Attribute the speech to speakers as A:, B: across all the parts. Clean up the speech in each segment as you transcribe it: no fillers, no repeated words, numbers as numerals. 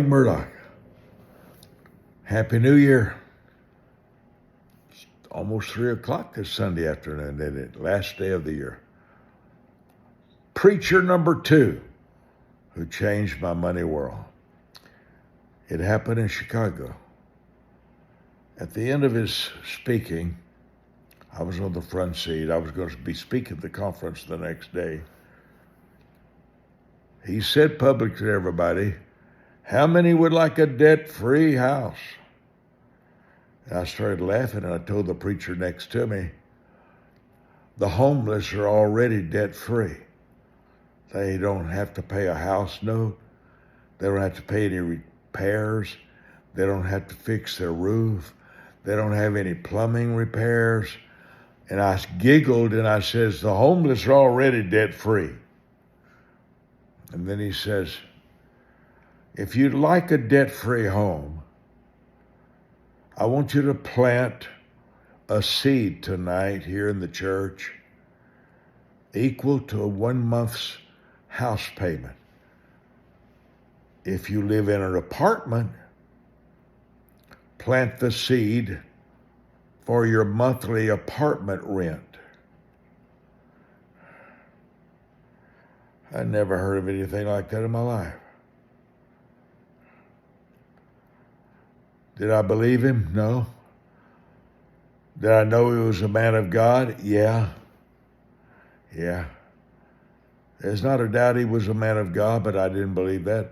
A: Murdock, Happy New Year. It's almost 3 o'clock this Sunday afternoon, isn't it? Last day of the year. Preacher number 2 who changed my money world. It happened in Chicago. At the end of his speaking, I was on the front seat. I was going to be speaking at the conference the next day. He said publicly to everybody, "How many would like a debt-free house?" And I started laughing, and I told the preacher next to me, the homeless are already debt-free. They don't have to pay a house note. They don't have to pay any repairs. They don't have to fix their roof. They don't have any plumbing repairs. And I giggled, and I says, the homeless are already debt-free. And then he says, if you'd like a debt-free home, I want you to plant a seed tonight here in the church equal to a 1 month's house payment. If you live in an apartment, plant the seed for your monthly apartment rent. I never heard of anything like that in my life. Did I believe him? No. Did I know he was a man of God? Yeah. There's not a doubt he was a man of God, but I didn't believe that.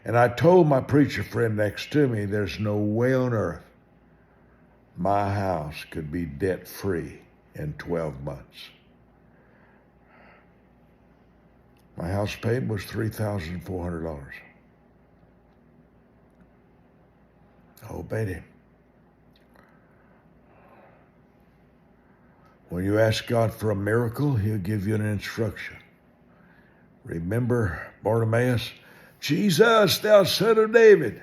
A: And I told my preacher friend next to me, there's no way on earth my house could be debt-free in 12 months. My house payment was $3,400. I obeyed him. When you ask God for a miracle, he'll give you an instruction. Remember Bartimaeus? Jesus, thou son of David,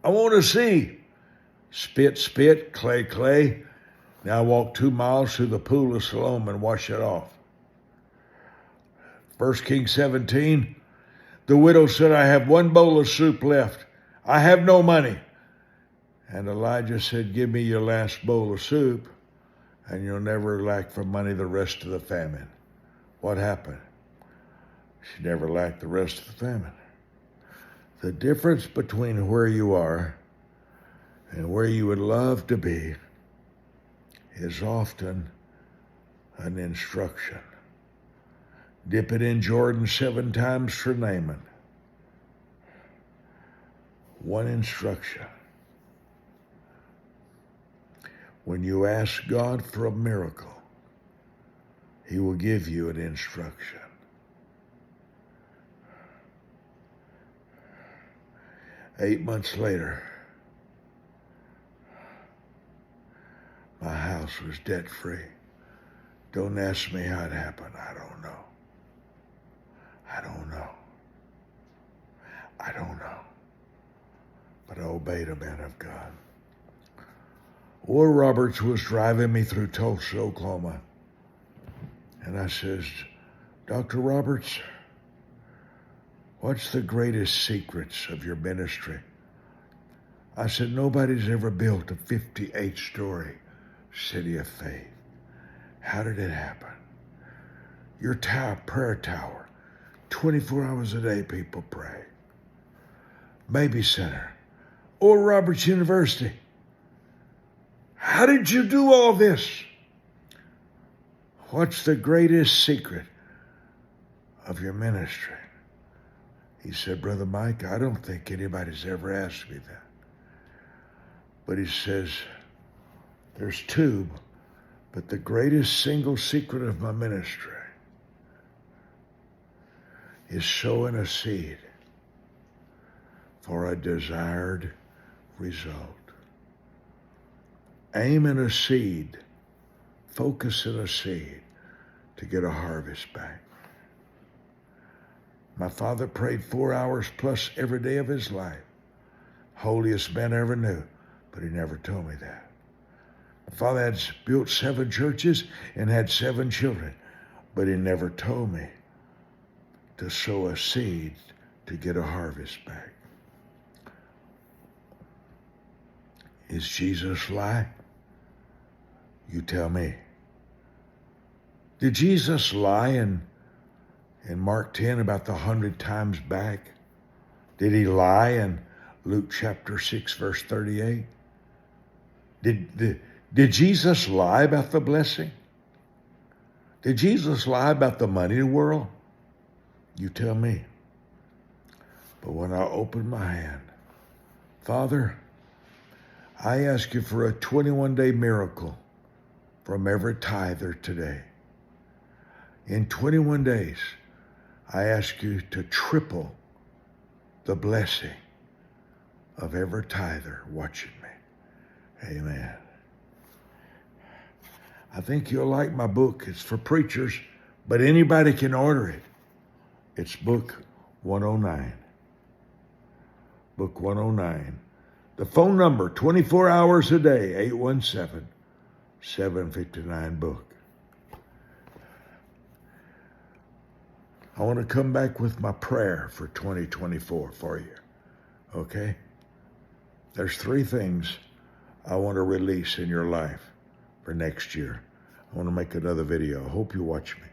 A: I want to see. Spit, spit, clay, clay. Now walk 2 miles to the pool of Siloam and wash it off. 1 Kings 17, the widow said, I have 1 bowl of soup left. I have no money. And Elijah said, give me your last bowl of soup, and you'll never lack for money the rest of the famine. What happened? She never lacked the rest of the famine. The difference between where you are and where you would love to be is often an instruction. Dip it in Jordan 7 times for Naaman. 1 instruction. When you ask God for a miracle, he will give you an instruction. Eight months later, my house was debt-free. Don't ask me how it happened. I don't know. But I obeyed a man of God. Oral Roberts was driving me through Tulsa, Oklahoma. And I says, Dr. Roberts, what's the greatest secrets of your ministry? I said, nobody's ever built a 58-story city of faith. How did it happen? Your prayer tower, 24 hours a day people pray. Baby Center, Oral Roberts University. How did you do all this? What's the greatest secret of your ministry? He said, Brother Mike, I don't think anybody's ever asked me that. But he says, there's 2, but the greatest single secret of my ministry is sowing a seed for a desired result. Aim in a seed, focus in a seed to get a harvest back. My father prayed 4 hours plus every day of his life. Holiest man I ever knew, but he never told me that. My father had built 7 churches and had 7 children, but he never told me to sow a seed to get a harvest back. Is Jesus lie? You tell me. Did Jesus lie in Mark 10 about the 100 times back? Did he lie in Luke chapter 6, verse 38? Did Jesus lie about the blessing? Did Jesus lie about the money world? You tell me. But when I open my hand, Father, I ask you for a 21-day miracle from every tither today. In 21 days, I ask you to triple the blessing of every tither watching me. Amen. I think you'll like my book. It's for preachers, but anybody can order it. It's book 109. Book 109. The phone number, 24 hours a day, 817-759-BOOK. I want to come back with my prayer for 2024 for you. Okay? There's 3 things I want to release in your life for next year. I want to make another video. I hope you watch me.